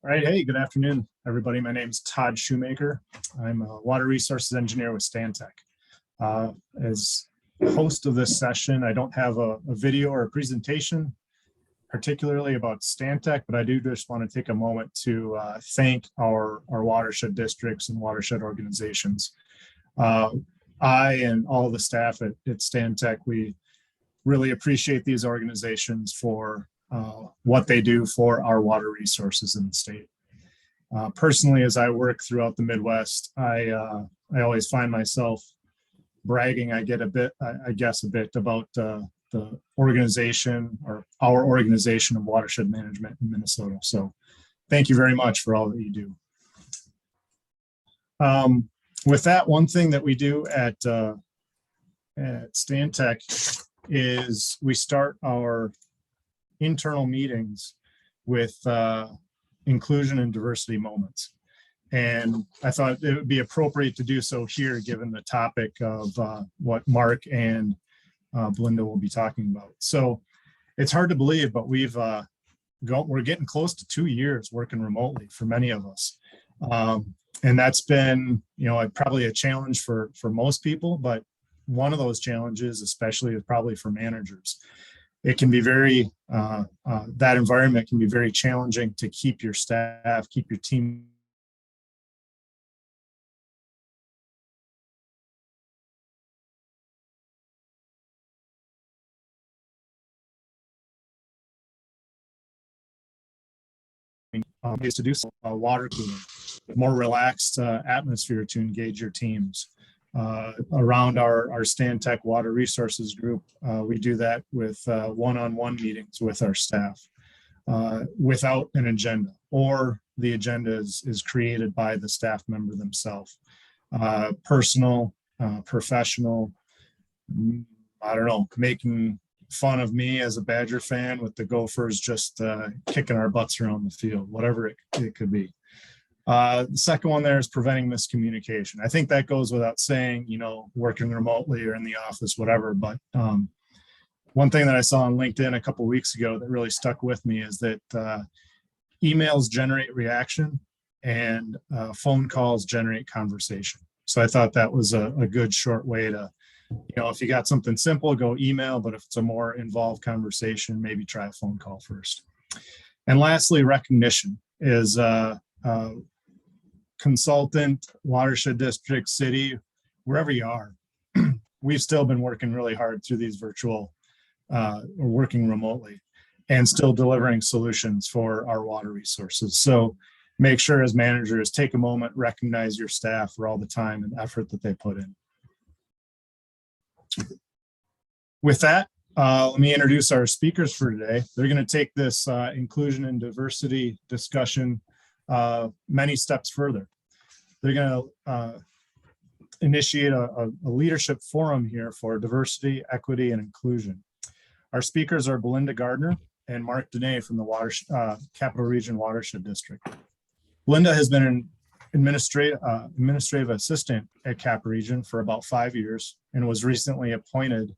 All right, hey, good afternoon, everybody. My name is Todd Shoemaker. I'm a water resources engineer with Stantec. As host of this session, I don't have a video or a presentation particularly about Stantec, but I do just want to take a moment to thank our watershed districts and watershed organizations. I and all the staff at Stantec, we really appreciate these organizations for what they do for our water resources in the state. Personally, as I work throughout the Midwest, I always find myself bragging. I guess a bit about the organization or our organization of watershed management in Minnesota. So thank you very much for all that you do. With that, one thing that we do at Stantec is we start our internal meetings with inclusion and diversity moments. And I thought it would be appropriate to do so here, given the topic of what Mark and Belinda will be talking about. So it's hard to believe, but we're getting close to 2 years working remotely for many of us. And that's been, probably a challenge for most people, but one of those challenges, especially is probably for managers. It can be very, that environment can be very challenging to keep your staff, keep your team ways to do so. Water cooling, more relaxed atmosphere to engage your teams. Around our Stantec Water Resources group, we do that with one-on-one meetings with our staff without an agenda, or the agenda is created by the staff member themselves. Personal, professional, I don't know, making fun of me as a Badger fan with the Gophers just kicking our butts around the field, whatever it could be. The second one there is preventing miscommunication. I think that goes without saying, working remotely or in the office, whatever. But one thing that I saw on LinkedIn a couple of weeks ago that really stuck with me is that emails generate reaction and phone calls generate conversation. So I thought that was a good short way to, if you got something simple, go email, but if it's a more involved conversation, maybe try a phone call first. And lastly, recognition is consultant, watershed district, city, wherever you are. We've still been working really hard through these virtual or working remotely and still delivering solutions for our water resources. So make sure as managers, take a moment, recognize your staff for all the time and effort that they put in. With that, let me introduce our speakers for today. They're going to take this inclusion and diversity discussion many steps further. They're going to initiate a leadership forum here for diversity, equity, and inclusion. Our speakers are Belinda Gardner and Mark Doneux from the Capital Region Watershed District. Belinda has been an administrative assistant at Cap Region for about 5 years and was recently appointed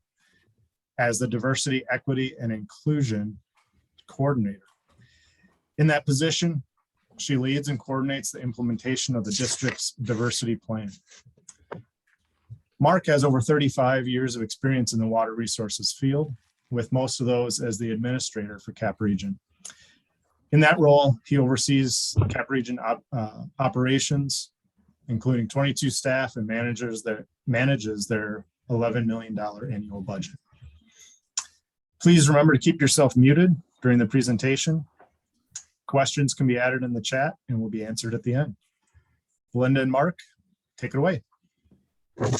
as the Diversity, Equity, and Inclusion Coordinator. In that position, she leads and coordinates the implementation of the district's diversity plan. Mark has over 35 years of experience in the water resources field, with most of those as the administrator for Cap Region. In that role, he oversees Cap Region operations, including 22 staff and managers that manages their $11 million annual budget. Please remember to keep yourself muted during the presentation. Questions can be added in the chat and will be answered at the end. Belinda and Mark, take it away. All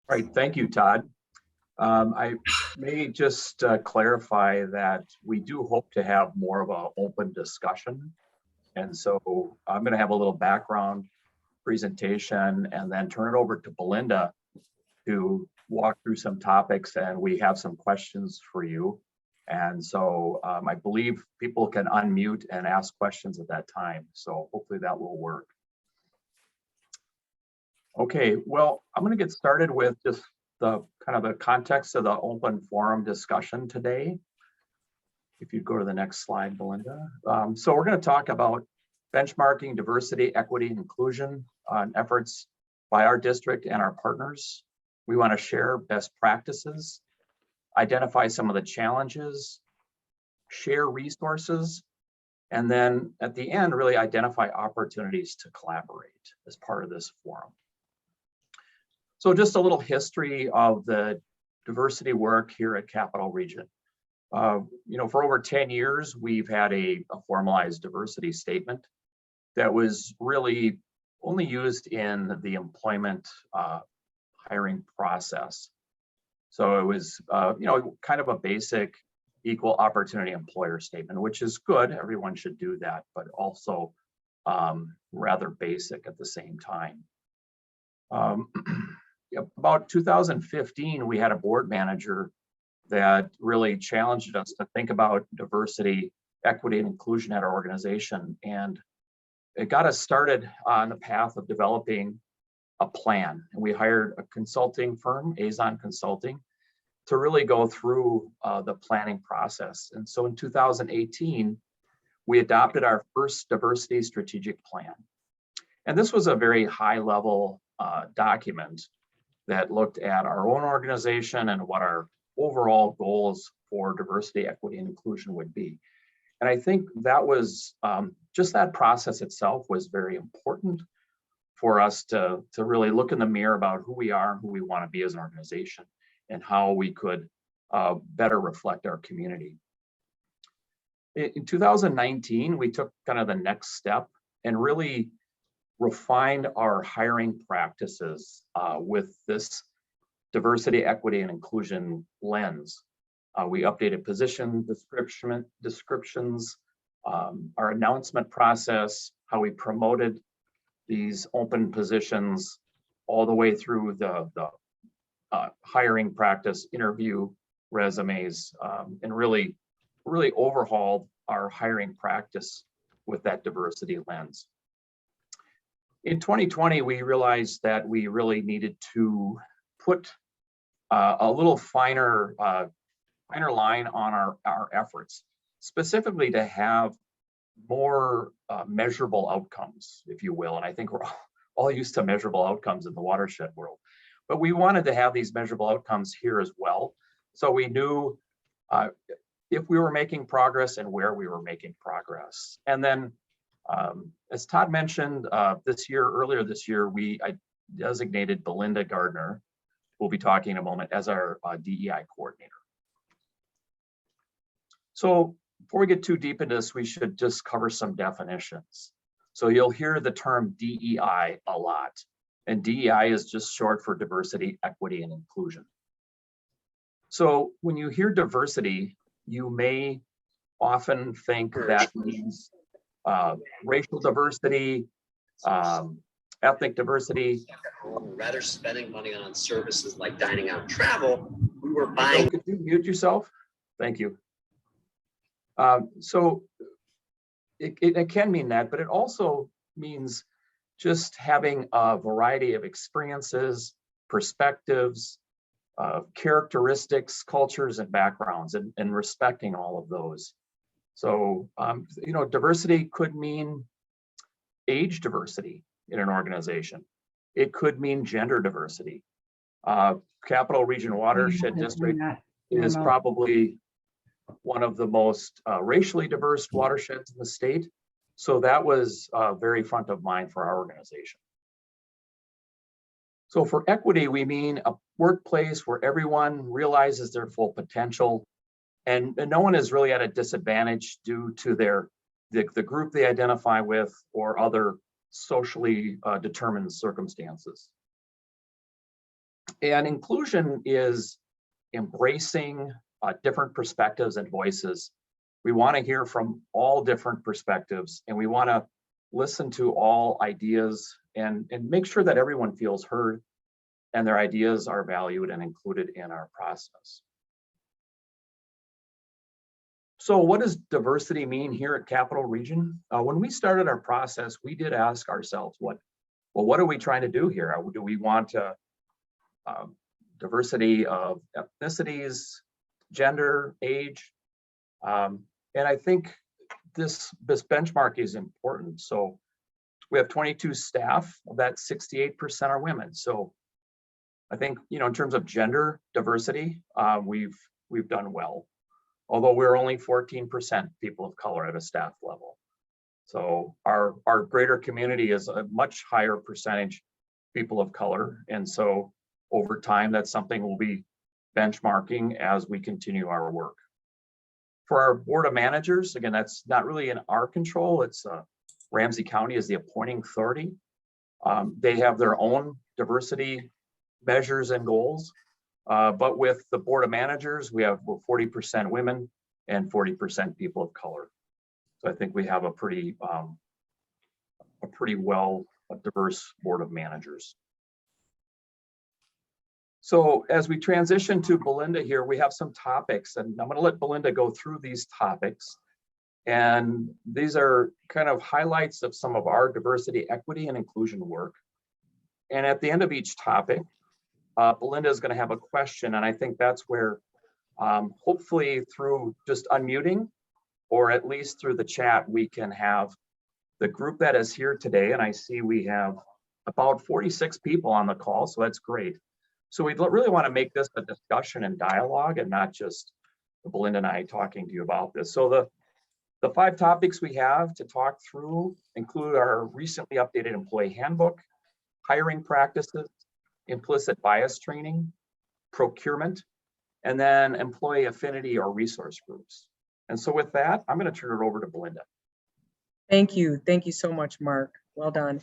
right, thank you, Todd. I may just clarify that we do hope to have more of an open discussion. And so I'm going to have a little background presentation and then turn it over to Belinda to walk through some topics, and we have some questions for you. And so I believe people can unmute and ask questions at that time. So hopefully that will work. Okay, well, I'm going to get started with just the kind of the context of the open forum discussion today. If you'd go to the next slide, Belinda. So we're going to talk about benchmarking diversity, equity, and inclusion efforts by our district and our partners. We want to share best practices, identify some of the challenges, share resources, and then at the end, really identify opportunities to collaborate as part of this forum. So just a little history of the diversity work here at Capital Region. For over 10 years, we've had a formalized diversity statement that was really only used in the employment hiring process. So it was, kind of a basic equal opportunity employer statement, which is good. Everyone should do that, but also rather basic at the same time. About 2015, we had a board manager that really challenged us to think about diversity, equity, and inclusion at our organization. And it got us started on the path of developing a plan. And we hired a consulting firm, Azon Consulting, to really go through the planning process. And so in 2018, we adopted our first diversity strategic plan. And this was a very high level document that looked at our own organization and what our overall goals for diversity, equity, and inclusion would be. And I think that was just that process itself was very important for us to really look in the mirror about who we are, who we want to be as an organization, and how we could better reflect our community. In 2019, we took kind of the next step and really refined our hiring practices with this diversity, equity, and inclusion lens. We updated position descriptions, our announcement process, how we promoted these open positions, all the way through the hiring practice, interview resumes, and really overhauled our hiring practice with that diversity lens. In 2020, we realized that we really needed to put a little finer line on our efforts, specifically to have more measurable outcomes, if you will. And I think we're all used to measurable outcomes in the watershed world, but we wanted to have these measurable outcomes here as well. So we knew if we were making progress and where we were making progress. And then, as Todd mentioned, earlier this year, I designated Belinda Gardner, who we'll be talking in a moment, as our DEI coordinator. So before we get too deep into this, we should just cover some definitions. So you'll hear the term DEI a lot, and DEI is just short for diversity, equity, and inclusion. So when you hear diversity, you may often think that means racial diversity, ethnic diversity. Rather spending money on services like dining out and travel, we were buying. Could you mute yourself? Thank you. So it can mean that, but it also means just having a variety of experiences, perspectives, characteristics, cultures, and backgrounds, and respecting all of those. So, diversity could mean age diversity in an organization. It could mean gender diversity. Capital Region Watershed District is probably one of the most racially diverse watersheds in the state. So that was very front of mind for our organization. So for equity, we mean a workplace where everyone realizes their full potential and no one is really at a disadvantage due to the group they identify with or other socially determined circumstances. And inclusion is embracing different perspectives and voices. We want to hear from all different perspectives, and we want to listen to all ideas and make sure that everyone feels heard and their ideas are valued and included in our process. So what does diversity mean here at Capital Region? When we started our process, we did ask ourselves, what are we trying to do here? Do we want diversity of ethnicities, gender, age? And I think this benchmark is important. So we have 22 staff, of that 68% are women. So I think, you know, in terms of gender diversity, we've done well, although we're only 14% people of color at a staff level. So our greater community is a much higher percentage people of color. And so over time, that's something we'll be benchmarking as we continue our work. For our board of managers, again, that's not really in our control. It's Ramsey County is the appointing authority. They have their own diversity measures and goals. But with the board of managers, we have 40% women and 40% people of color. So I think we have a pretty well diverse board of managers. So as we transition to Belinda here, we have some topics, and I'm going to let Belinda go through these topics. And these are kind of highlights of some of our diversity, equity, and inclusion work. And at the end of each topic, Belinda is going to have a question, and I think that's where hopefully through just unmuting, or at least through the chat, we can have the group that is here today. And I see we have about 46 people on the call, so that's great. So we really want to make this a discussion and dialogue, and not just Belinda and I talking to you about this. So the 5 topics we have to talk through include our recently updated employee handbook, hiring practices, implicit bias training, procurement, and then employee affinity or resource groups. And so with that, I'm going to turn it over to Belinda. Thank you. Thank you so much, Mark. Well done.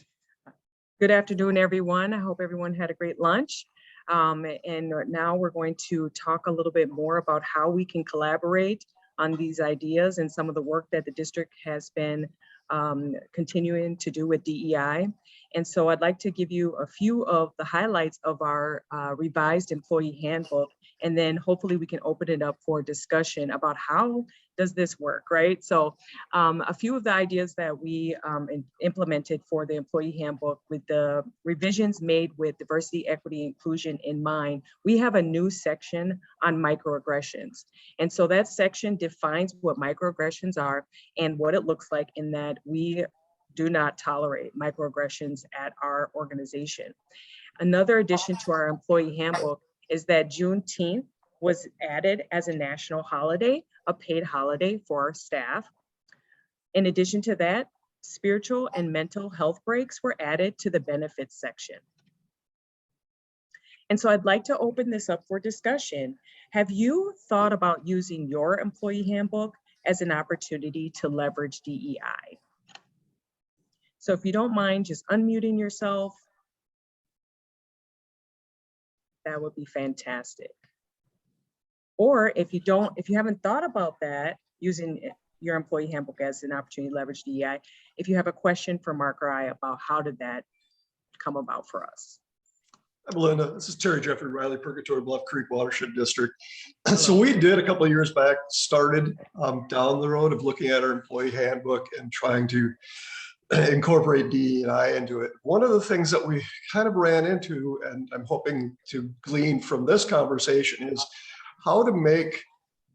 Good afternoon, everyone. I hope everyone had a great lunch. And now we're going to talk a little bit more about how we can collaborate on these ideas and some of the work that the district has been continuing to do with DEI. And so I'd like to give you a few of the highlights of our revised employee handbook, and then hopefully we can open it up for discussion about how does this work, right? So a few of the ideas that we implemented for the employee handbook with the revisions made with diversity, equity, inclusion in mind, we have a new section on microaggressions. And so that section defines what microaggressions are and what it looks like, in that we do not tolerate microaggressions at our organization. Another addition to our employee handbook is that Juneteenth was added as a national holiday, a paid holiday for our staff. In addition to that, spiritual and mental health breaks were added to the benefits section. And so I'd like to open this up for discussion. Have you thought about using your employee handbook as an opportunity to leverage DEI? So if you don't mind just unmuting yourself, that would be fantastic. Or if you haven't thought about that, using your employee handbook as an opportunity to leverage DEI, if you have a question for Mark or I about how did that come about for us. Hi, Belinda. This is Terry Jeffrey Riley, Purgatory Bluff Creek Watershed District. So we did a couple of years back, started down the road of looking at our employee handbook and trying to incorporate DEI into it. One of the things that we kind of ran into, and I'm hoping to glean from this conversation, is how to make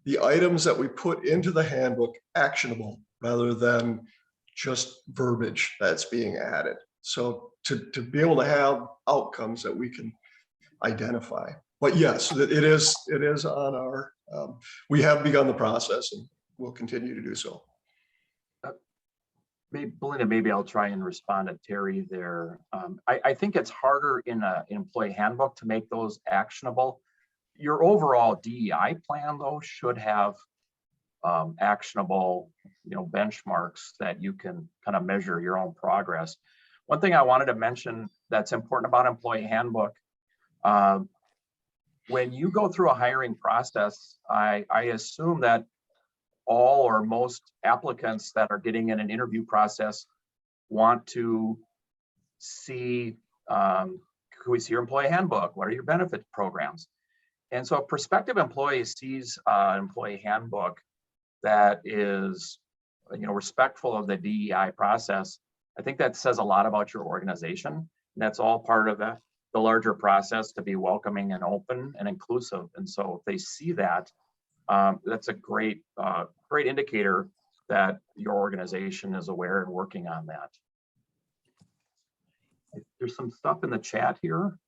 the items that we put into the handbook actionable rather than just verbiage that's being added. So to be able to have outcomes that we can identify. But yes, it is on our, we have begun the process and we'll continue to do so. Belinda, maybe I'll try and respond to Terry there. I think it's harder in an employee handbook to make those actionable. Your overall DEI plan, though, should have actionable, benchmarks that you can kind of measure your own progress. One thing I wanted to mention that's important about employee handbook, when you go through a hiring process, I assume that all or most applicants that are getting in an interview process want to see, can we see your employee handbook? What are your benefit programs? And so a prospective employee sees an employee handbook that is, respectful of the DEI process. I think that says a lot about your organization. And that's all part of the larger process to be welcoming and open and inclusive. And so if they see that, that's a great indicator that your organization is aware and working on that. There's some stuff in the chat here.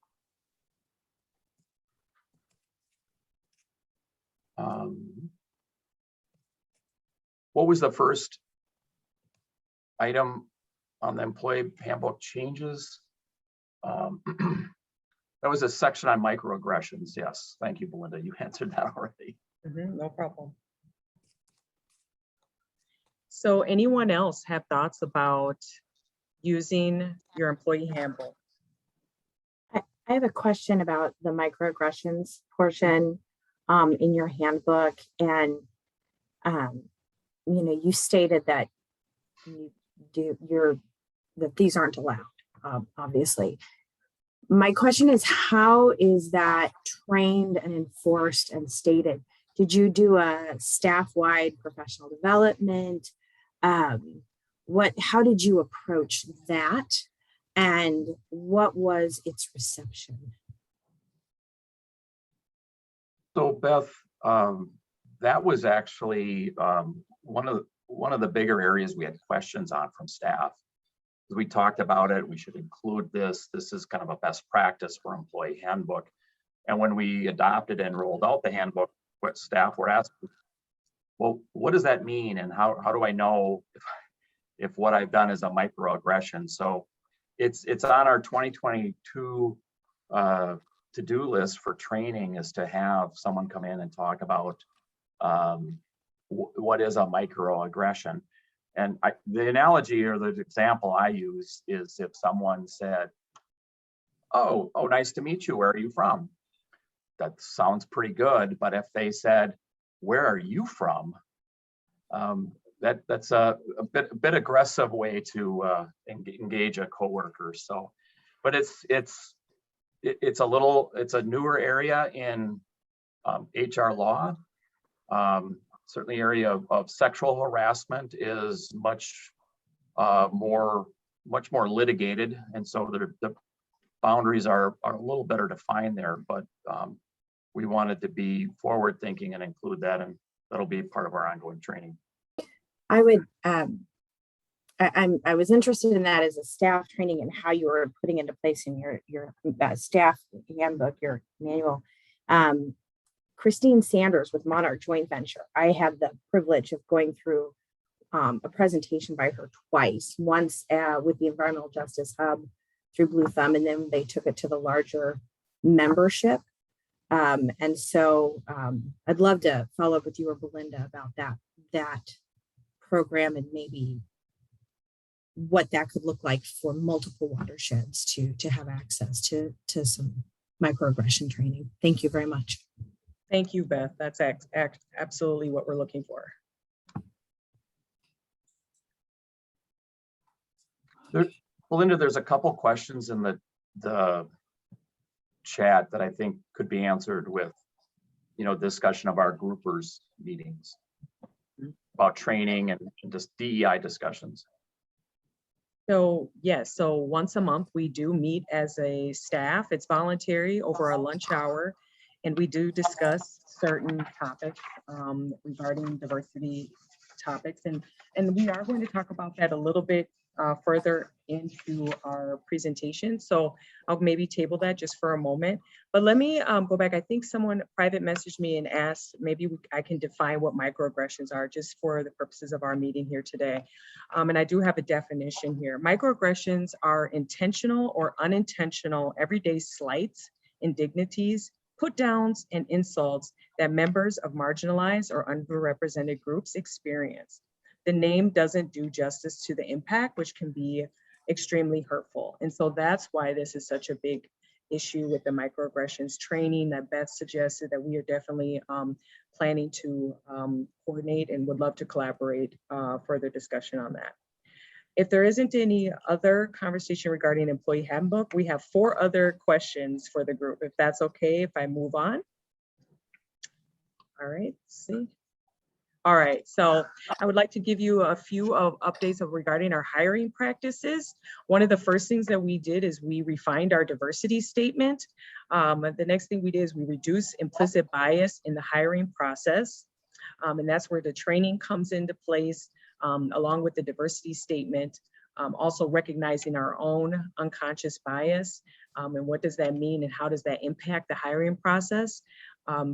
What was the first item on the employee handbook changes? That was a section on microaggressions. Yes, thank you, Belinda. You answered that already. No problem. So anyone else have thoughts about using your employee handbook? I have a question about the microaggressions portion in your handbook, and you stated that that these aren't allowed, obviously. My question is, how is that trained and enforced and stated? Did you do a staff-wide professional development? How did you approach that? And what was its reception? So Beth, that was actually one of the bigger areas we had questions on from staff. We talked about it, we should include this. This is kind of a best practice for employee handbook. And when we adopted and rolled out the handbook, what staff were asking, well, what does that mean? And how do I know if what I've done is a microaggression? So it's on our 2022 to-do list for training, is to have someone come in and talk about what is a microaggression. And the analogy or the example I use is if someone said, oh, nice to meet you. Where are you from? That sounds pretty good. But if they said, where are you from? That's a bit aggressive way to engage a coworker. So, but it's a newer area in HR law. Certainly area of sexual harassment is much more litigated. And so the boundaries are a little better defined there, but we wanted to be forward thinking and include that, and that'll be part of our ongoing training. I would, I was interested in that as a staff training and how you were putting into place in your staff handbook, your manual. Christine Sanders with Monarch Joint Venture, I had the privilege of going through a presentation by her twice, once with the Environmental Justice Hub through Blue Thumb, and then they took it to the larger membership. And so I'd love to follow up with you or Belinda about that program, and maybe what that could look like for multiple watersheds to have access to some microaggression training. Thank you very much. Thank you, Beth. That's absolutely what we're looking for. Belinda, there's a couple questions in the chat that I think could be answered with, discussion of our groupers meetings about training and just DEI discussions. So yes, so once a month we do meet as a staff. It's voluntary over a lunch hour, and we do discuss certain topics regarding diversity topics, and we are going to talk about that a little bit further into our presentation. So I'll maybe table that just for a moment. But let me go back. I think someone private messaged me and asked, maybe I can define what microaggressions are just for the purposes of our meeting here today. And I do have a definition here. Microaggressions are intentional or unintentional everyday slights, indignities, put downs, and insults that members of marginalized or underrepresented groups experience. The name doesn't do justice to the impact, which can be extremely hurtful. And so that's why this is such a big issue with the microaggressions training that Beth suggested, that we are definitely planning to coordinate and would love to collaborate further discussion on that. If there isn't any other conversation regarding employee handbook, we have 4 other questions for the group. If that's okay, if I move on. All right, let's see. All right, so I would like to give you a few of updates regarding our hiring practices. One of the first things that we did is we refined our diversity statement. The next thing we did is we reduced implicit bias in the hiring process. And that's where the training comes into place, along with the diversity statement. Also recognizing our own unconscious bias, and what does that mean and how does that impact the hiring process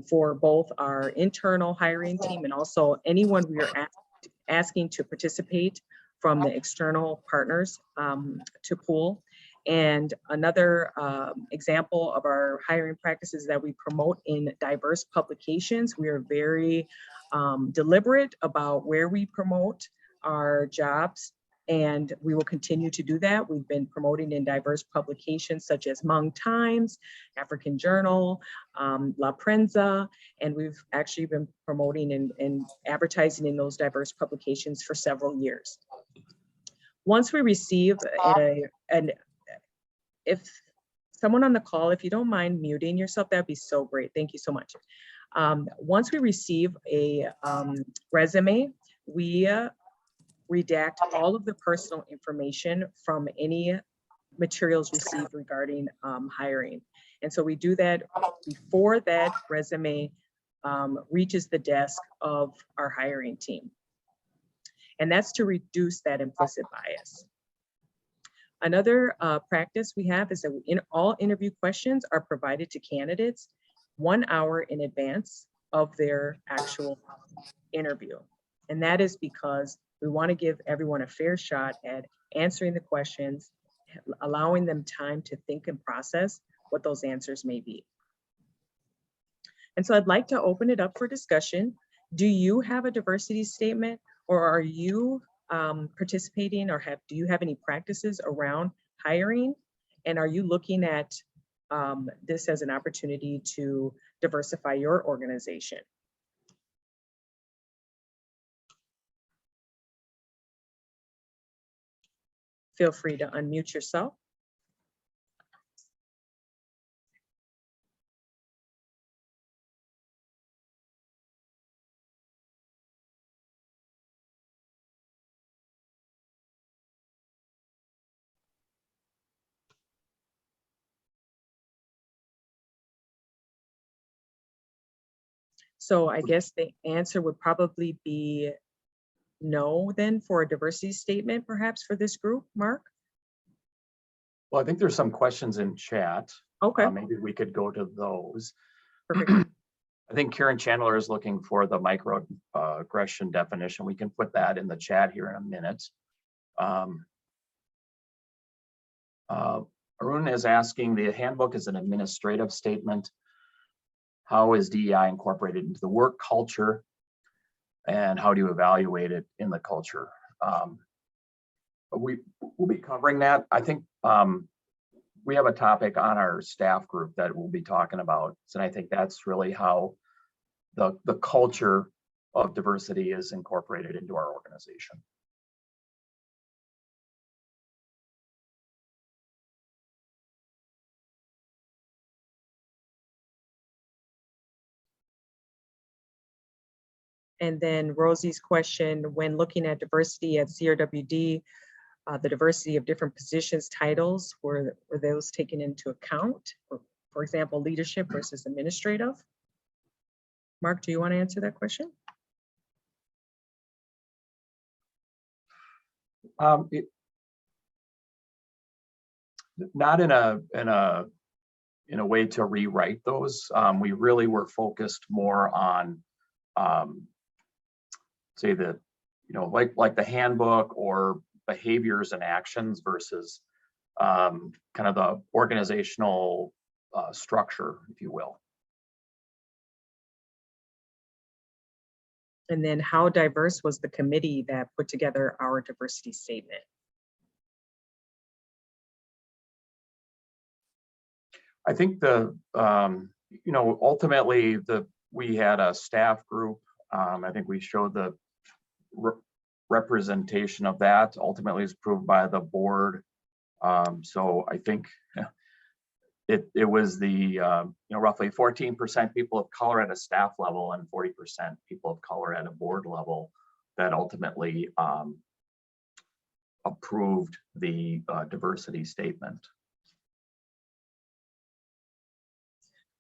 for both our internal hiring team and also anyone we are asking to participate from the external partners to pool. And another example of our hiring practices that we promote in diverse publications. We are very deliberate about where we promote our jobs, and we will continue to do that. We've been promoting in diverse publications such as Hmong Times, African Journal, La Prensa, and we've actually been promoting and advertising in those diverse publications for several years. Once we receive if someone on the call, if you don't mind muting yourself, that'd be so great. Thank you so much. Once we receive a resume, we redact all of the personal information from any materials received regarding hiring. And so we do that before that resume reaches the desk of our hiring team. And that's to reduce that implicit bias. Another practice we have is that all interview questions are provided to candidates 1 hour in advance of their actual interview. And that is because we want to give everyone a fair shot at answering the questions, allowing them time to think and process what those answers may be. And so I'd like to open it up for discussion. Do you have a diversity statement, or are you participating, or do you have any practices around hiring? And are you looking at this as an opportunity to diversify your organization? Feel free to unmute yourself. So I guess the answer would probably be no then for a diversity statement, perhaps for this group, Mark? Well, I think there's some questions in chat. Okay. Maybe we could go to those. Perfect. I think Karen Chandler is looking for the microaggression definition. We can put that in the chat here in a minute. Arun is asking, the handbook is an administrative statement. How is DEI incorporated into the work culture? And how do you evaluate it in the culture? We'll be covering that. I think we have a topic on our staff group that we'll be talking about. And I think that's really how the culture of diversity is incorporated into our organization. And then Rosie's question, when looking at diversity at CRWD, the diversity of different positions, titles, were those taken into account? For example, leadership versus administrative? Mark, do you want to answer that question? Not in a way to rewrite those. We really were focused more on say that, like the handbook or behaviors and actions versus kind of the organizational structure, if you will. And then how diverse was the committee that put together our diversity statement? I think ultimately we had a staff group. I think we showed the representation of that ultimately is approved by the board. So I think it was the roughly 14% people of color at a staff level and 40% people of color at a board level that ultimately approved the diversity statement.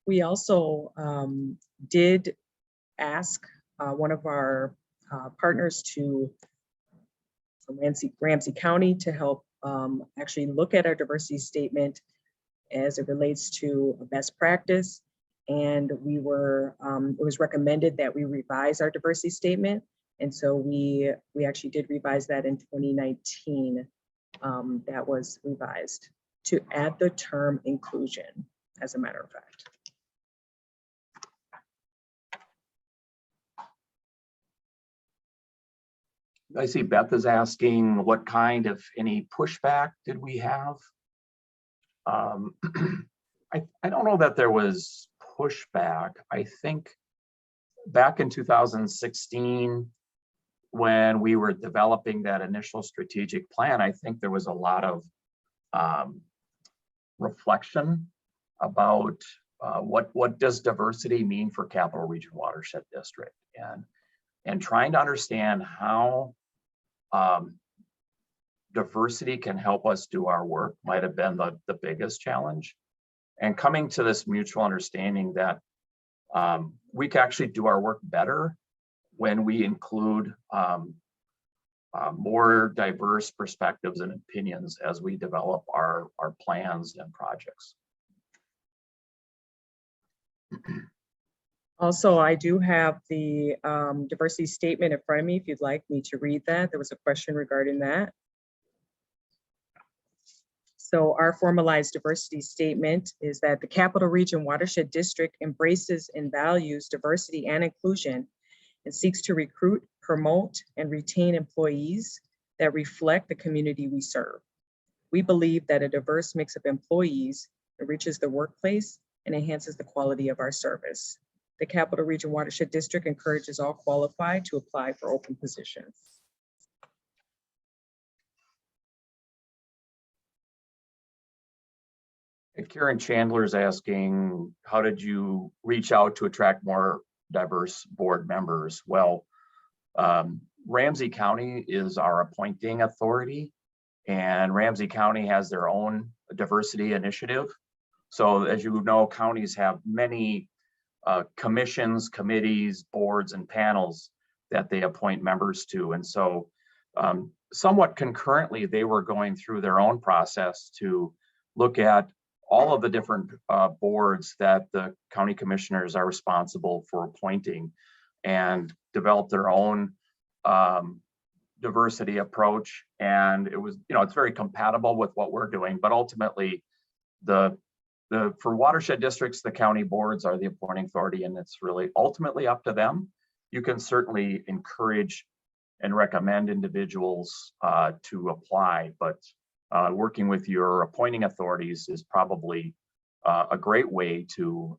We also did ask one of our partners from Ramsey County to help actually look at our diversity statement as it relates to a best practice. And we were, it was recommended that we revise our diversity statement. And so we actually did revise that in 2019. That was revised to add the term inclusion, as a matter of fact. I see Beth is asking what kind of any pushback did we have? I don't know that there was pushback. I think back in 2016, when we were developing that initial strategic plan, I think there was a lot of reflection about what does diversity mean for Capital Region Watershed District, and trying to understand how diversity can help us do our work might have been the biggest challenge. And coming to this mutual understanding that we can actually do our work better when we include more diverse perspectives and opinions as we develop our plans and projects. Also, I do have the diversity statement in front of me if you'd like me to read that. There was a question regarding that. So our formalized diversity statement is that the Capital Region Watershed District embraces and values diversity and inclusion and seeks to recruit, promote, and retain employees that reflect the community we serve. We believe that a diverse mix of employees enriches the workplace and enhances the quality of our service. The Capital Region Watershed District encourages all qualified to apply for open positions. And Karen Chandler is asking, how did you reach out to attract more diverse board members? Well, Ramsey County is our appointing authority, and Ramsey County has their own diversity initiative. So as you know, counties have many commissions, committees, boards, and panels that they appoint members to. And so somewhat concurrently, they were going through their own process to look at all of the different boards that the county commissioners are responsible for appointing, and develop their own diversity approach. And it was, it's very compatible with what we're doing, but ultimately for watershed districts, the county boards are the appointing authority, and it's really ultimately up to them. You can certainly encourage and recommend individuals to apply, but working with your appointing authorities is probably a great way to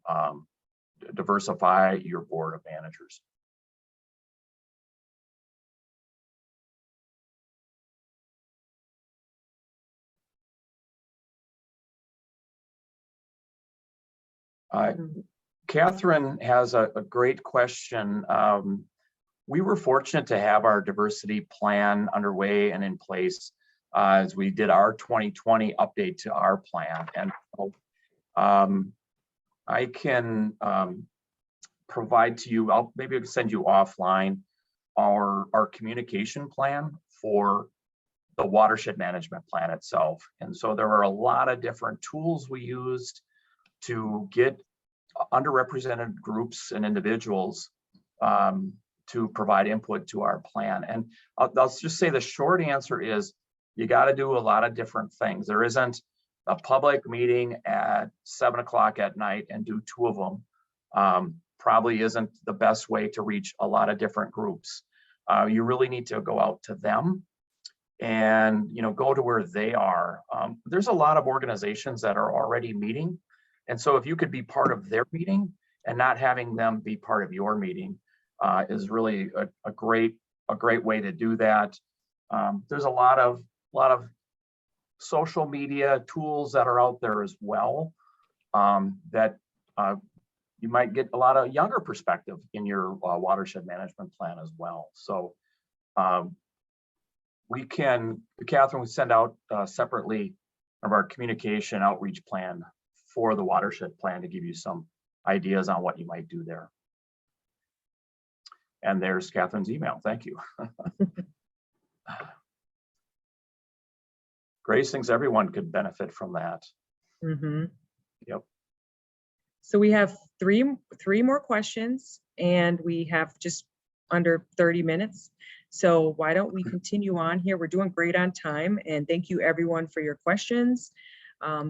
diversify your board of managers. Catherine has a great question. We were fortunate to have our diversity plan underway and in place as we did our 2020 update to our plan. And I can provide to you, maybe I can send you offline our communication plan for the watershed management plan itself. And so there were a lot of different tools we used to get underrepresented groups and individuals to provide input to our plan. And I'll just say the short answer is you got to do a lot of different things. There isn't a public meeting at 7 o'clock at night and do 2 of them. Probably isn't the best way to reach a lot of different groups. You really need to go out to them and go to where they are. There's a lot of organizations that are already meeting. And so if you could be part of their meeting and not having them be part of your meeting is really a great way to do that. There's a lot of social media tools that are out there as well that you might get a lot of younger perspective in your watershed management plan as well. So Catherine, we send out separately of our communication outreach plan for the watershed plan to give you some ideas on what you might do there. And there's Catherine's email. Thank you. Grace thinks everyone could benefit from that. Mm-hmm. Yep. So we have three more questions, and we have just under 30 minutes. So why don't we continue on here? We're doing great on time, and thank you everyone for your questions.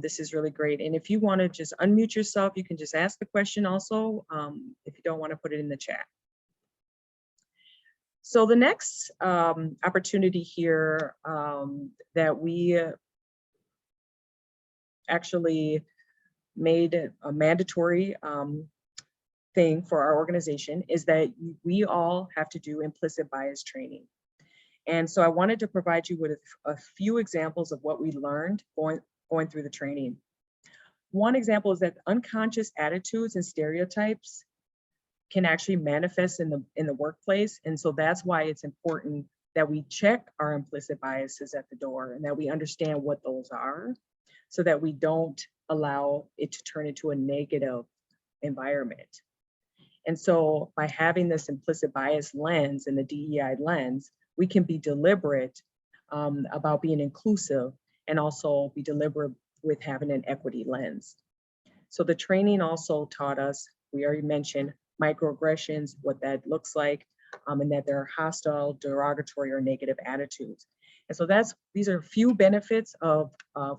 This is really great. And if you want to just unmute yourself, you can just ask the question also, if you don't want to put it in the chat. So the next opportunity here that we actually made a mandatory thing for our organization is that we all have to do implicit bias training. And so I wanted to provide you with a few examples of what we learned going through the training. One example is that unconscious attitudes and stereotypes can actually manifest in the workplace. And so that's why it's important that we check our implicit biases at the door and that we understand what those are so that we don't allow it to turn into a negative environment. And so by having this implicit bias lens and the DEI lens, we can be deliberate about being inclusive and also be deliberate with having an equity lens. So the training also taught us, we already mentioned microaggressions, what that looks like, and that there are hostile, derogatory, or negative attitudes. And so these are a few benefits of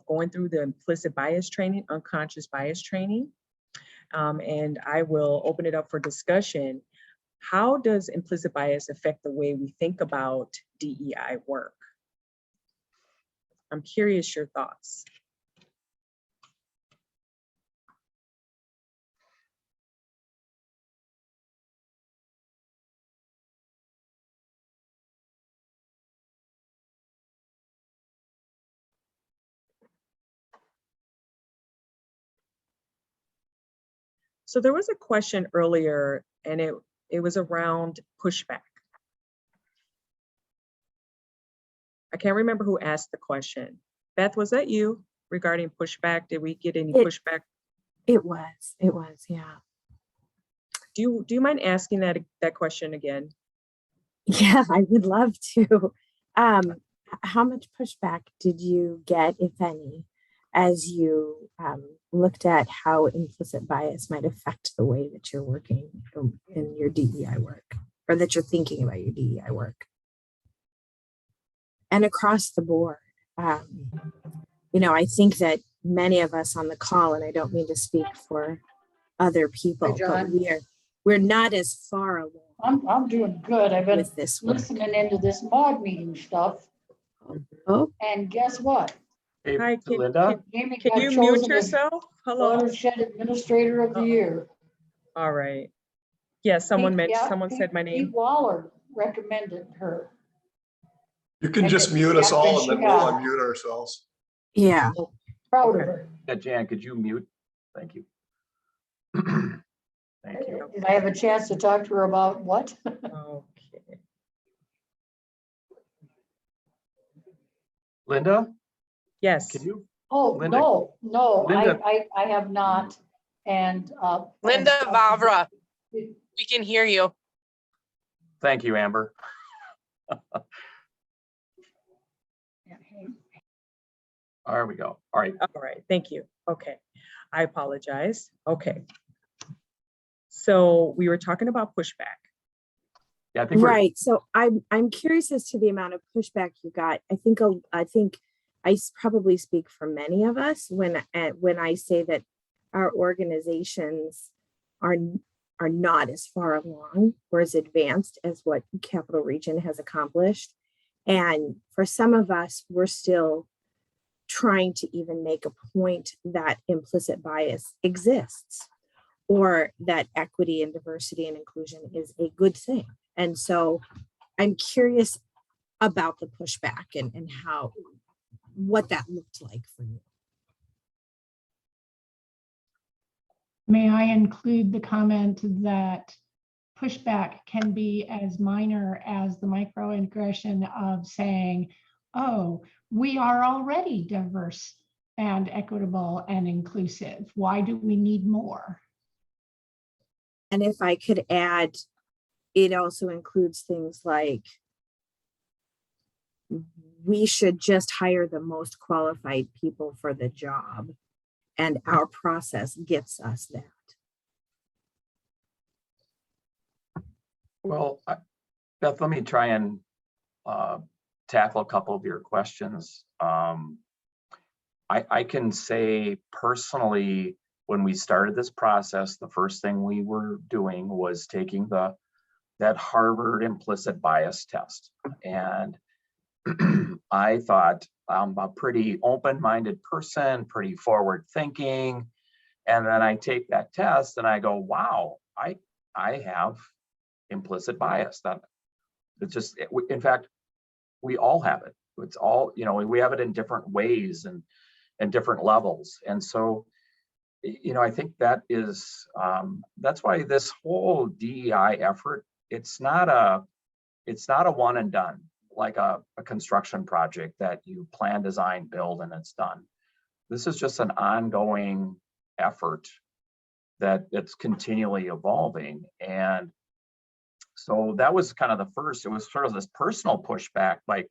going through the implicit bias training, unconscious bias training. And I will open it up for discussion. How does implicit bias affect the way we think about DEI work? I'm curious your thoughts. So there was a question earlier, and it was around pushback. I can't remember who asked the question. Beth, was that you regarding pushback? Did we get any pushback? It was, yeah. Do you mind asking that question again? Yeah, I would love to. How much pushback did you get, if any, as you looked at how implicit bias might affect the way that you're working in your DEI work, or that you're thinking about your DEI work? And across the board, you know, I think that many of us on the call, and I don't mean to speak for other people, but we're not as far along. I'm doing good. I've been with this work. listening into this MAWD meeting stuff. Oh, And guess what? Hey, Hi, Belinda. Jamie can got you mute chosen as yourself? Hello. Watershed Administrator of the Year. All right. Yes, someone Pete- said my name. Pete Waller recommended her. You can And just it's mute us all and Captain then we'll Chicago. unmute ourselves. yeah. Proud Okay. of her. Yeah, Jan, could you mute? Thank you. Thank you. Did I have a chance to talk to her about what? Okay. Linda, Yes. can you? Oh, Linda. no, Linda. I have not. And Linda Vavra, we can hear you. Thank you, Amber. There we go. All right. All right. Thank you. Okay. I apologize. Okay. So we were talking about pushback. Yeah, I think Right. So I'm curious as to the amount of pushback you got. I think I probably speak for many of us when I say that our organizations are not as far along or as advanced as what Capital Region has accomplished. And for some of us, we're still trying to even make a point that implicit bias exists, or that equity and diversity and inclusion is a good thing. And so I'm curious about the pushback and what that looked like for you. May I include the comment that pushback can be as minor as the microaggression of saying, oh, we are already diverse and equitable and inclusive. Why do we need more? And if I could add, it also includes things like we should just hire the most qualified people for the job, and our process gets us that. Well, Beth, let me try and tackle a couple of your questions. I can say personally, when we started this process, the first thing we were doing was taking that Harvard implicit bias test. And I thought I'm a pretty open-minded person, pretty forward thinking. And then I take that test and I go, wow, I have implicit bias. That it's just, in fact, we all have it. It's all, we have it in different ways and different levels. And so, I think that is, that's why this whole DEI effort, it's not a one and done, like a construction project that you plan, design, build, and it's done. This is just an ongoing effort that it's continually evolving. And so that was kind of the first, it was sort of this personal pushback, like,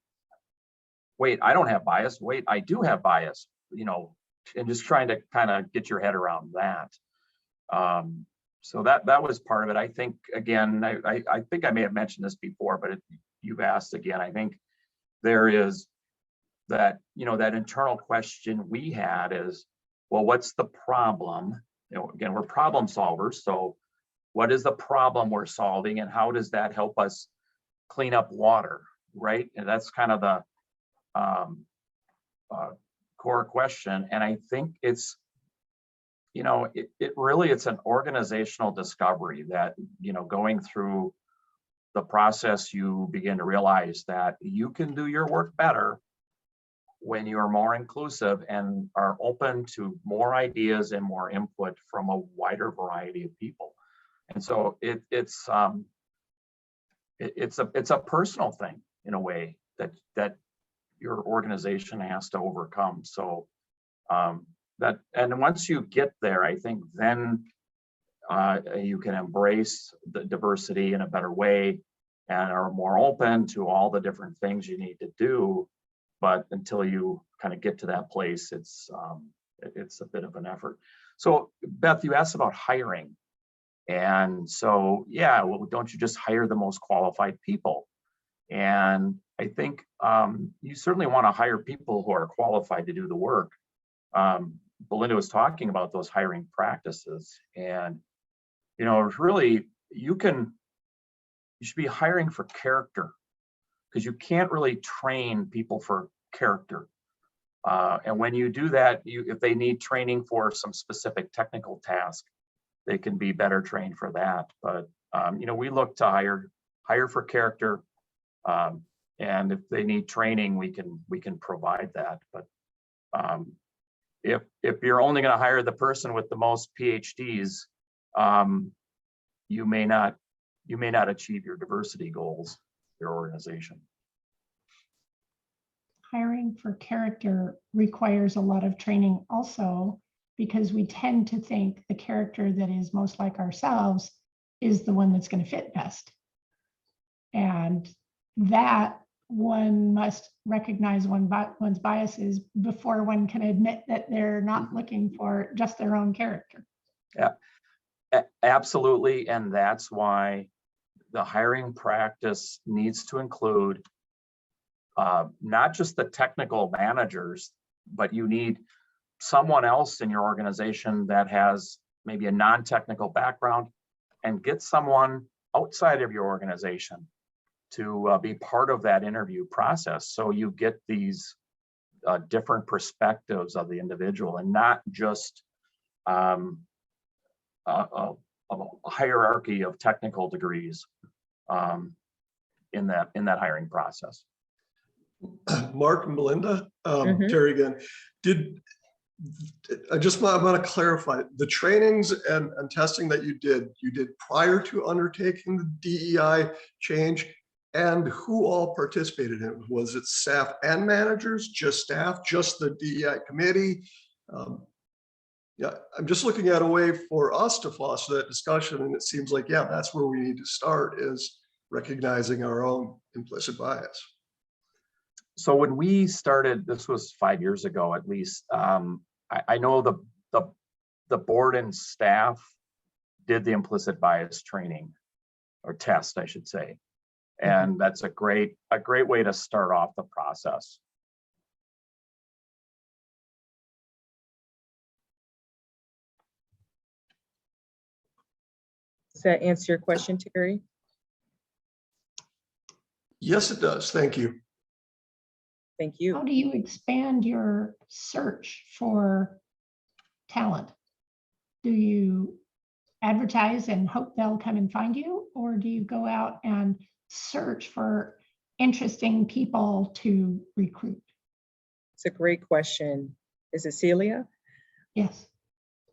wait, I don't have bias. Wait, I do have bias, and just trying to kind of get your head around that. So that was part of it. I think, again, I think I may have mentioned this before, but you've asked again, I think there is that, that internal question we had is, well, what's the problem? Again, we're problem solvers. So what is the problem we're solving and how does that help us clean up water, right? And that's kind of the core question. And I think it's, it really, it's an organizational discovery that, going through the process, you begin to realize that you can do your work better when you are more inclusive and are open to more ideas and more input from a wider variety of people. And so it's a personal thing in a way that your organization has to overcome. So and once you get there, I think then you can embrace the diversity in a better way and are more open to all the different things you need to do. But until you kind of get to that place, it's a bit of an effort. So Beth, you asked about hiring. And so, yeah, well, don't you just hire the most qualified people? And I think you certainly want to hire people who are qualified to do the work. Belinda was talking about those hiring practices, and really you should be hiring for character, because you can't really train people for character. And when you do that, if they need training for some specific technical task, they can be better trained for that. But we look to hire for character, and if they need training, we can provide that. But if you're only going to hire the person with the most PhDs, you may not achieve your diversity goals, your organization. Hiring for character requires a lot of training also, because we tend to think the character that is most like ourselves is the one that's going to fit best. And that one must recognize one's biases before one can admit that they're not looking for just their own character. Yeah, absolutely. And that's why the hiring practice needs to include not just the technical managers, but you need someone else in your organization that has maybe a non-technical background, and get someone outside of your organization to be part of that interview process. So you get these different perspectives of the individual, and not just a hierarchy of technical degrees in that hiring process. Mark and Belinda, Terry again, I just want to clarify, the trainings and testing that you did prior to undertaking the DEI change, and who all participated in it? Was it staff and managers, just staff, just the DEI committee? Yeah, I'm just looking at a way for us to foster that discussion, and it seems like, yeah, that's where we need to start, is recognizing our own implicit bias. So when we started, this was 5 years ago at least, I know the board and staff did the implicit bias training, or test, I should say. And that's a great way to start off the process. Does that answer your question, Terry? Yes, it does. Thank you. Thank you. How do you expand your search for talent? Do you advertise and hope they'll come and find you? Or do you go out and search for interesting people to recruit? It's a great question. Is it Celia? Yes.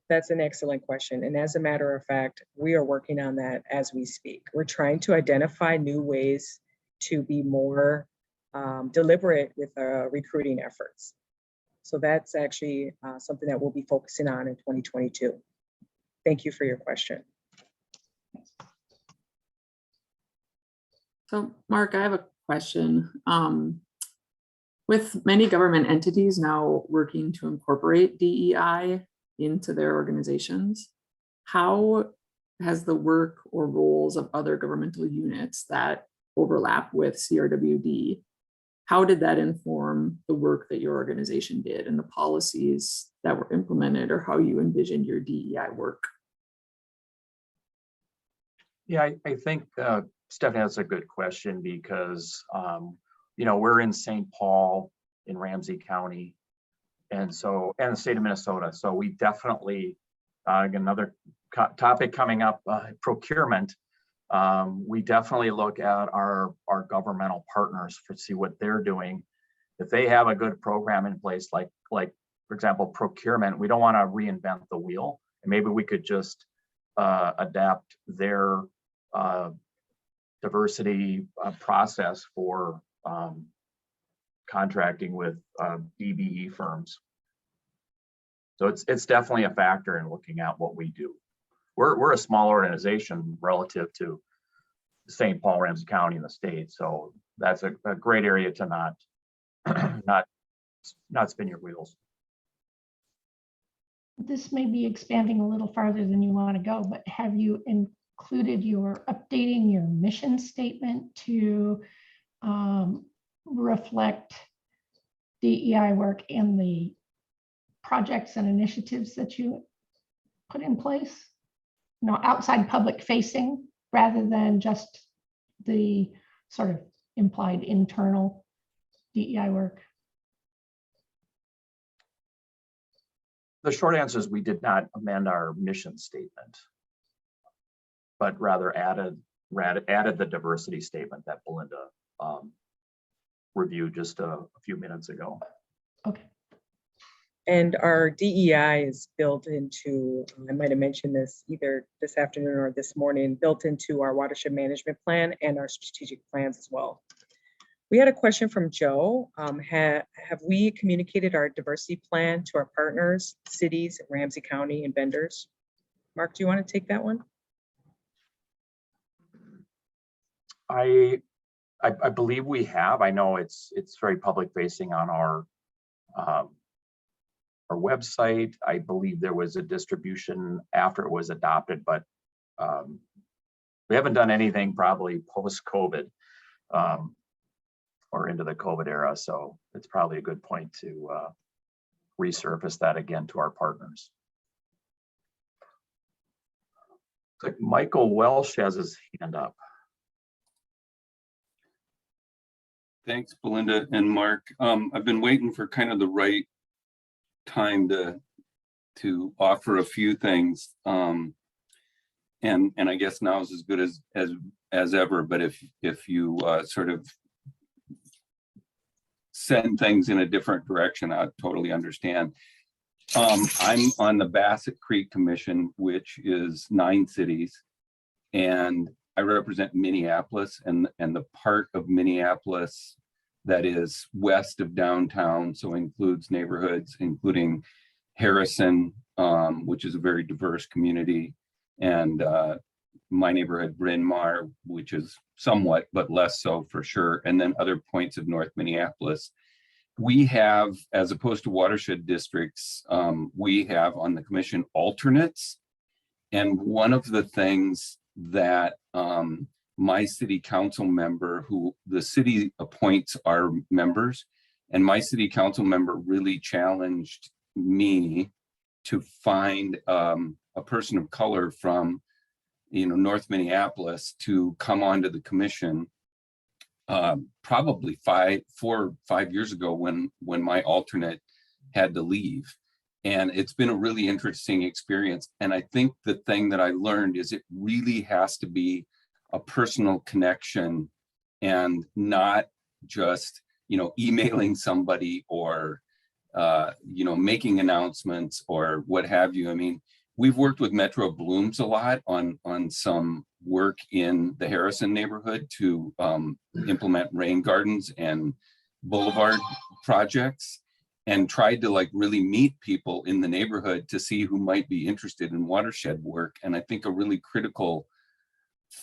That's an excellent question. And as a matter of fact, we are working on that as we speak. We're trying to identify new ways to be more deliberate with our recruiting efforts. So that's actually something that we'll be focusing on in 2022. Thank you for your question. So Mark, I have a question. With many government entities now working to incorporate DEI into their organizations, how has the work or roles of other governmental units that overlap with CRWD, how did that inform the work that your organization did and the policies that were implemented, or how you envisioned your DEI work? Yeah, I think Stephanie, that's a good question, because we're in St. Paul in Ramsey County, and the state of Minnesota. So we definitely, another topic coming up, procurement. We definitely look at our governmental partners to see what they're doing. If they have a good program in place, like for example, procurement, we don't want to reinvent the wheel. And maybe we could just adapt their diversity process for contracting with DBE firms. So it's definitely a factor in looking at what we do. We're a small organization relative to St. Paul, Ramsey County, in the state. So that's a great area to not spin your wheels. This may be expanding a little farther than you want to go, but have you included updating your mission statement to reflect DEI work in the projects and initiatives that you put in place? Outside public facing, rather than just the sort of implied internal DEI work? The short answer is we did not amend our mission statement, but rather added the diversity statement that Belinda reviewed just a few minutes ago. Okay. And our DEI is built into, I might have mentioned this either this afternoon or this morning, built into our watershed management plan and our strategic plans as well. We had a question from Joe. Have we communicated our diversity plan to our partners, cities, Ramsey County, and vendors? Mark, do you want to take that one? I believe we have. I know it's very public facing on our website. I believe there was a distribution after it was adopted, but we haven't done anything probably post-COVID or into the COVID era. So it's probably a good point to resurface that again to our partners. Like Michael Welsh has his hand up. Thanks, Belinda and Mark. I've been waiting for kind of the right time to offer a few things, and I guess now is as good as ever. But if you sort of send things in a different direction, I totally understand. I'm on the Bassett Creek Commission, which is 9 cities. And I represent Minneapolis and the part of Minneapolis that is west of downtown. So includes neighborhoods, including Harrison, which is a very diverse community, and my neighborhood, Bryn Mawr, which is somewhat, but less so for sure. And then other points of North Minneapolis. We have, as opposed to watershed districts, we have on the commission alternates. And one of the things that my city council member, who the city appoints our members, and my city council member really challenged me to find a person of color from, North Minneapolis to come onto the commission. Probably 4 or 5 years ago when my alternate had to leave. And it's been a really interesting experience. And I think the thing that I learned is it really has to be a personal connection and not just, emailing somebody or, making announcements or what have you. I mean, we've worked with Metro Blooms a lot on some work in the Harrison neighborhood to implement rain gardens and boulevard projects, and tried to really meet people in the neighborhood to see who might be interested in watershed work. And I think a really critical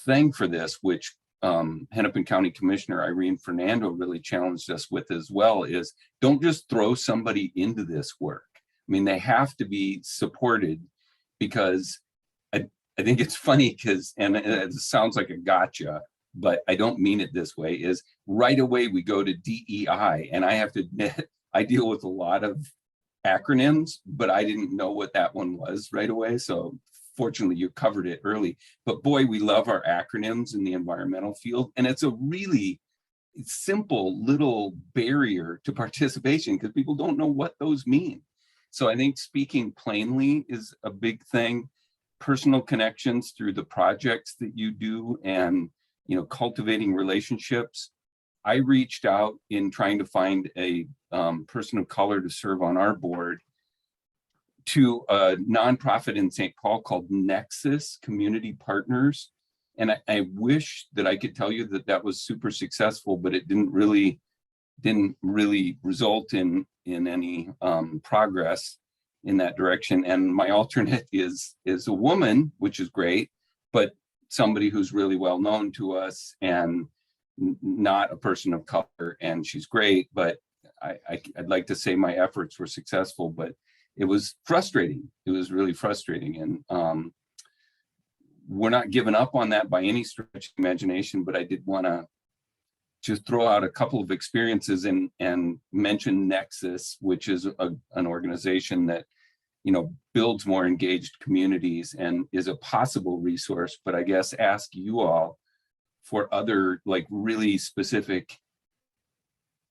thing for this, which Hennepin County Commissioner Irene Fernando really challenged us with as well, is don't just throw somebody into this work. I mean, they have to be supported, because I think it's funny because, and it sounds like a gotcha, but I don't mean it this way, is right away we go to DEI. And I have to admit, I deal with a lot of acronyms, but I didn't know what that one was right away. So fortunately you covered it early, but boy, we love our acronyms in the environmental field. And it's a really simple little barrier to participation because people don't know what those mean. So I think speaking plainly is a big thing. Personal connections through the projects that you do, and cultivating relationships. I reached out in trying to find a person of color to serve on our board to a nonprofit in St. Paul called Nexus Community Partners. And I wish that I could tell you that was super successful, but it didn't really result in any progress in that direction. And my alternate is a woman, which is great, but somebody who's really well known to us and not a person of color. And she's great, but I'd like to say my efforts were successful, but it was frustrating. It was really frustrating. And we're not giving up on that by any stretch of imagination, but I did want to just throw out a couple of experiences and mention Nexus, which is an organization that builds more engaged communities and is a possible resource. But I guess ask you all for other really specific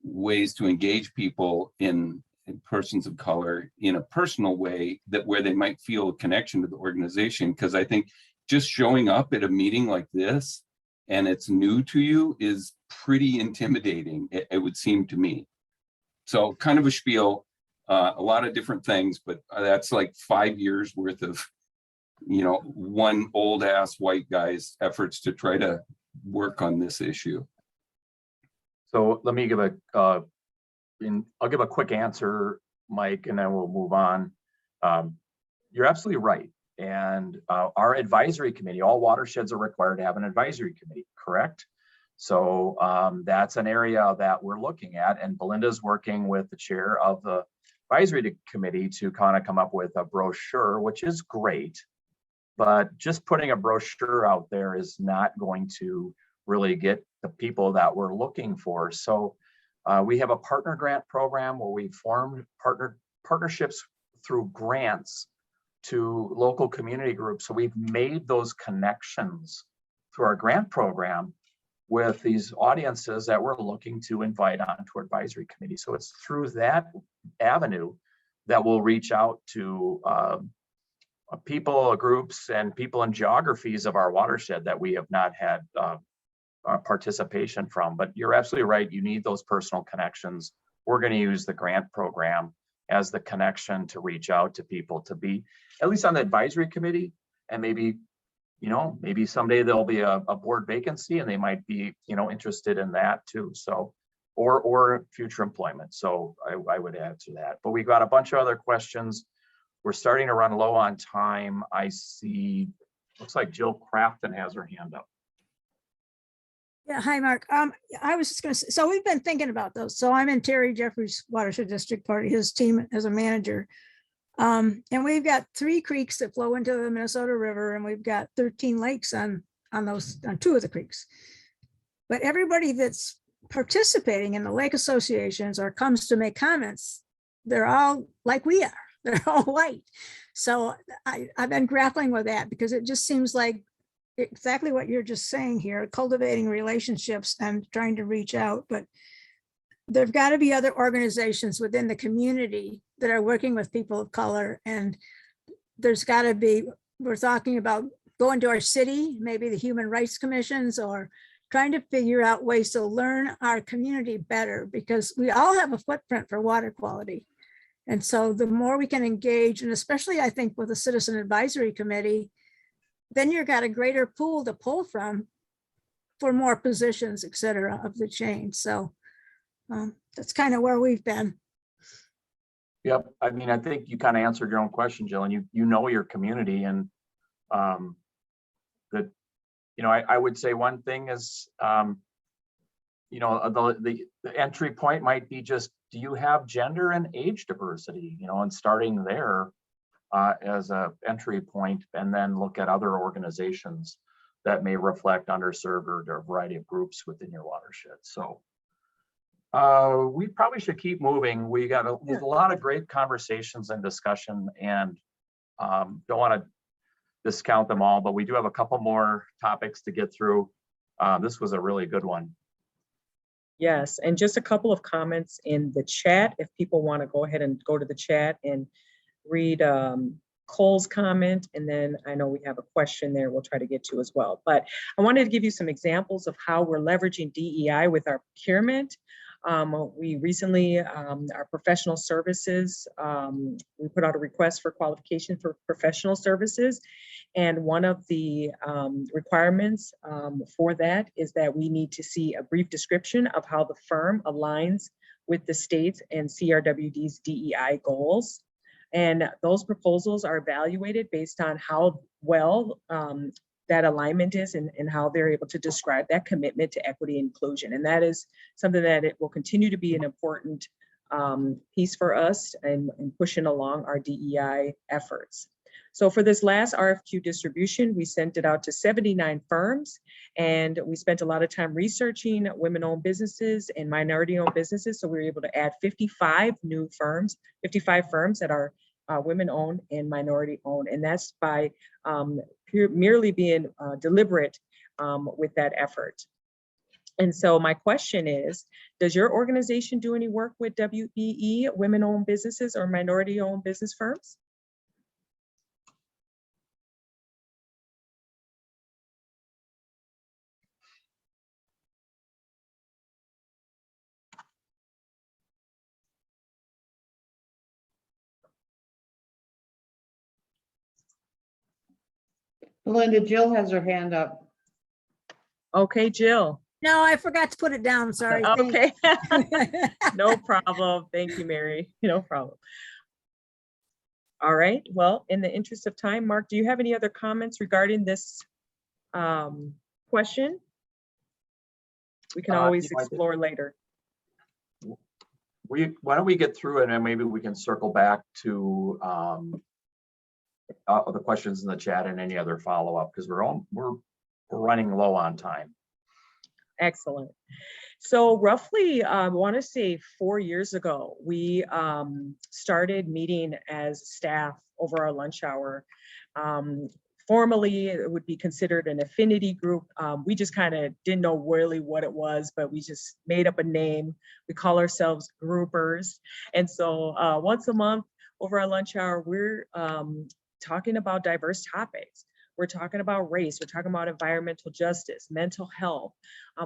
ways to engage people in persons of color in a personal way, that where they might feel a connection to the organization. Because I think just showing up at a meeting like this and it's new to you is pretty intimidating, it would seem to me. So kind of a spiel, a lot of different things, but that's 5 years worth of, one old ass white guy's efforts to try to work on this issue. So let me give I'll give a quick answer, Mike, and then we'll move on. You're absolutely right. And our advisory committee, all watersheds are required to have an advisory committee, correct? So that's an area that we're looking at, and Belinda's working with the chair of the advisory committee to kind of come up with a brochure, which is great, but just putting a brochure out there is not going to really get the people that we're looking for. So we have a partner grant program where we formed partnerships through grants to local community groups. So we've made those connections through our grant program with these audiences that we're looking to invite onto our advisory committee. So it's through that avenue that we'll reach out to people, groups, and people in geographies of our watershed that we have not had participation from. But you're absolutely right. You need those personal connections. We're going to use the grant program as the connection to reach out to people, to be at least on the advisory committee, and maybe, you know, maybe someday there'll be a board vacancy and they might be, you know, interested in that too. So, or future employment. So I would add to that, but we got a bunch of other questions. We're starting to run low on time. I see, looks like Jill Crafton has her hand up. Yeah, hi, Mark. I was just gonna say, so we've been thinking about those. So I'm in Terry Jeffries Watershed District, part of his team as a manager. And we've got 3 creeks that flow into the Minnesota River, and we've got 13 lakes on 2 of the creeks. But everybody that's participating in the lake associations or comes to make comments, they're all like we are. They're all white. So I've been grappling with that because it just seems like exactly what you're just saying here, cultivating relationships and trying to reach out. But there've got to be other organizations within the community that are working with people of color. And there's got to be, we're talking about going to our city, maybe the human rights commissions, or trying to figure out ways to learn our community better, because we all have a footprint for water quality. And so the more we can engage, and especially I think with the Citizen Advisory Committee, then you've got a greater pool to pull from for more positions, et cetera, of the chain. So that's kind of where we've been. Yep. I mean, I think you kind of answered your own question, Jill, and you know your community, and that, you know, I would say one thing is, you know, the entry point might be just, do you have gender and age diversity, you know, and starting there as a entry point, and then look at other organizations that may reflect underserved or a variety of groups within your watershed. So we probably should keep moving. We got a lot of great conversations and discussion, and don't want to discount them all, but we do have a couple more topics to get through. This was a really good one. Yes, and just a couple of comments in the chat. If people want to go ahead and go to the chat and read Cole's comment, and then I know we have a question there we'll try to get to as well. But I wanted to give you some examples of how we're leveraging DEI with our procurement. We recently, our professional services, we put out a request for qualification for professional services. And one of the requirements for that is that we need to see a brief description of how the firm aligns with the state's and CRWD's DEI goals. And those proposals are evaluated based on how well that alignment is, and how they're able to describe that commitment to equity and inclusion. And that is something that it will continue to be an important piece for us in pushing along our DEI efforts. So for this last RFQ distribution, we sent it out to 79 firms, and we spent a lot of time researching women-owned businesses and minority-owned businesses. So we were able to add 55 new firms, 55 firms that are women-owned and minority-owned, and that's by merely being deliberate with that effort. And so my question is, does your organization do any work with WBE, women-owned businesses or minority-owned business firms? Belinda, Jill has her hand up. Okay, Jill. No, I forgot to put it down. Sorry. Okay. No problem. Thank you, Mary. No problem. All right. Well, in the interest of time, Mark, do you have any other comments regarding this question? We can always explore later. Why don't we get through it, and maybe we can circle back to the questions in the chat and any other follow-up, because we're running low on time. Excellent. So roughly, I want to say 4 years ago, we started meeting as staff over our lunch hour. Formally, it would be considered an affinity group. We just kind of didn't know really what it was, but we just made up a name. We call ourselves groupers. And so once a month over our lunch hour, we're talking about diverse topics. We're talking about race, we're talking about environmental justice, mental health.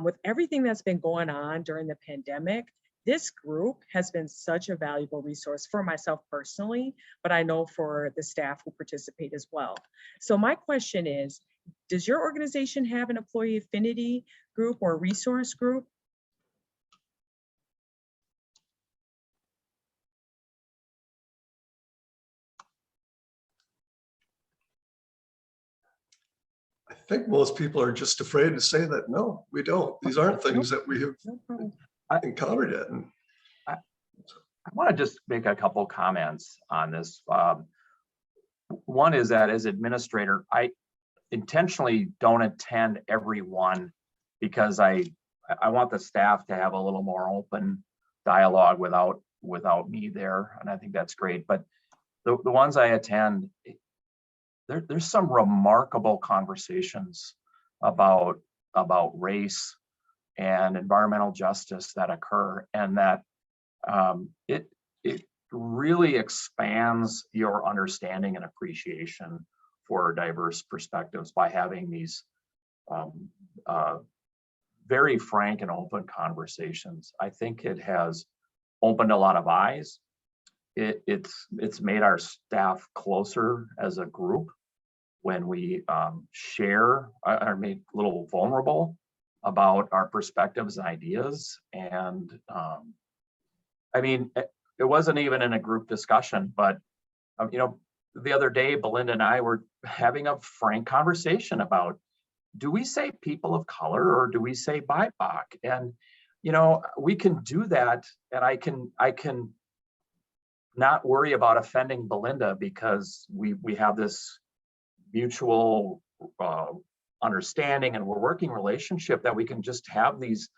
With everything that's been going on during the pandemic, this group has been such a valuable resource for myself personally, but I know for the staff who participate as well. So my question is, does your organization have an employee affinity group or resource group? I think most people are just afraid to say that, no, we don't. These aren't things that we have encountered yet. And I want to just make a couple comments on this. One is that as administrator, I intentionally don't attend every one because I want the staff to have a little more open dialogue without me there, and I think that's great. But the ones I attend, there's some remarkable conversations about race and environmental justice that occur, and that it really expands your understanding and appreciation for diverse perspectives by having these very frank and open conversations. I think it has opened a lot of eyes. It's made our staff closer as a group when we share, are made a little vulnerable about our perspectives and ideas. And I mean, it wasn't even in a group discussion, but you know, the other day, Belinda and I were having a frank conversation about, do we say people of color or do we say BIPOC? And you know, we can do that, and I can not worry about offending Belinda because we have this mutual understanding and we're working relationship that we can just have these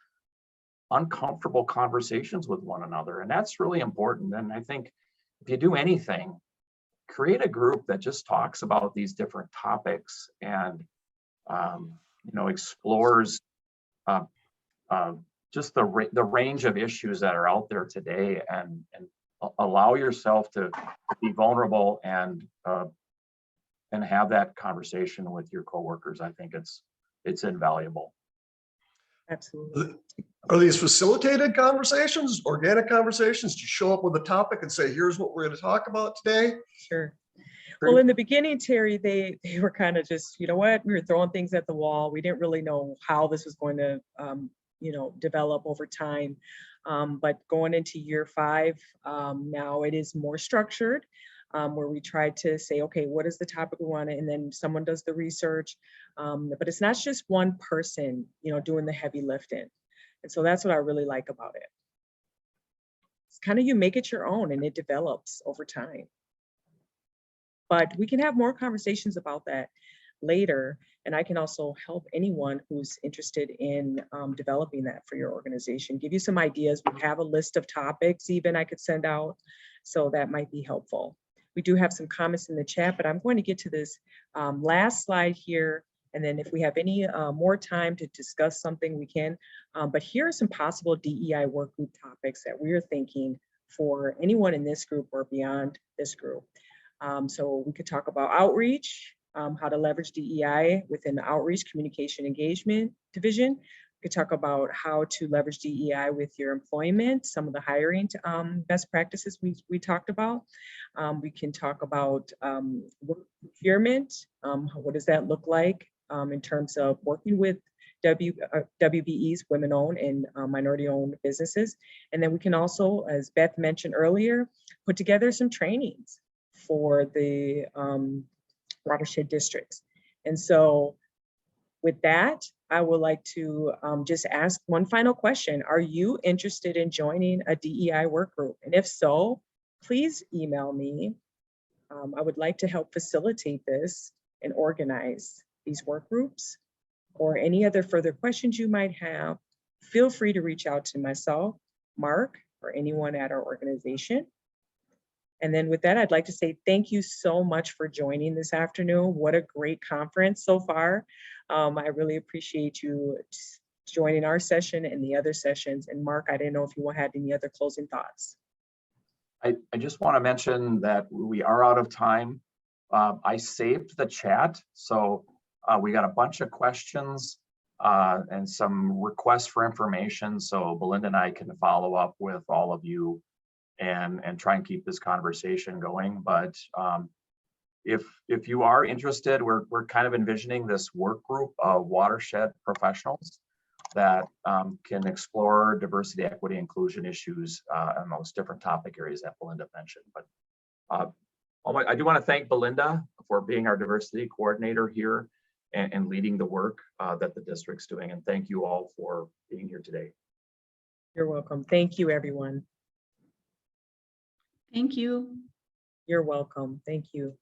uncomfortable conversations with one another. And that's really important. And I think if you do anything, create a group that just talks about these different topics and you know, explores just the range of issues that are out there today, and allow yourself to be vulnerable and have that conversation with your coworkers. I think it's invaluable. Absolutely. Are these facilitated conversations, organic conversations? Do you show up with a topic and say, here's what we're going to talk about today? Sure. Well, in the beginning, Terry, they were kind of just, you know what, we were throwing things at the wall. We didn't really know how this was going to, you know, develop over time. But going into year 5, now it is more structured, where we try to say, okay, what is the topic we want? And then someone does the research. But it's not just one person, you know, doing the heavy lifting. And so that's what I really like about it. It's kind of, you make it your own and it develops over time. But we can have more conversations about that later. And I can also help anyone who's interested in developing that for your organization, give you some ideas. We have a list of topics even I could send out, so that might be helpful. We do have some comments in the chat, but I'm going to get to this last slide here. And then if we have any more time to discuss something, we can. But here are some possible DEI work group topics that we're thinking for anyone in this group or beyond this group. So we could talk about outreach, how to leverage DEI within the outreach communication engagement division. We could talk about how to leverage DEI with your employment, some of the hiring best practices we talked about. We can talk about procurement. What does that look like in terms of working with WBEs, women-owned and minority-owned businesses. And then we can also, as Beth mentioned earlier, put together some trainings for the watershed districts. And so with that, I would like to just ask one final question. Are you interested in joining a DEI work group? And if so, please email me. I would like to help facilitate this and organize these work groups. Or any other further questions you might have, feel free to reach out to myself, Mark, or anyone at our organization. And then with that, I'd like to say thank you so much for joining this afternoon. What a great conference so far. I really appreciate you joining our session and the other sessions. And Mark, I didn't know if you had any other closing thoughts. I just want to mention that we are out of time. I saved the chat, so we got a bunch of questions and some requests for information. So Belinda and I can follow up with all of you and try and keep this conversation going. But if you are interested, we're kind of envisioning this work group of watershed professionals that can explore diversity, equity, inclusion issues on those different topic areas that Belinda mentioned. But I do want to thank Belinda for being our diversity coordinator here and leading the work that the district's doing. And thank you all for being here today. You're welcome. Thank you, everyone. Thank you. You're welcome. Thank you.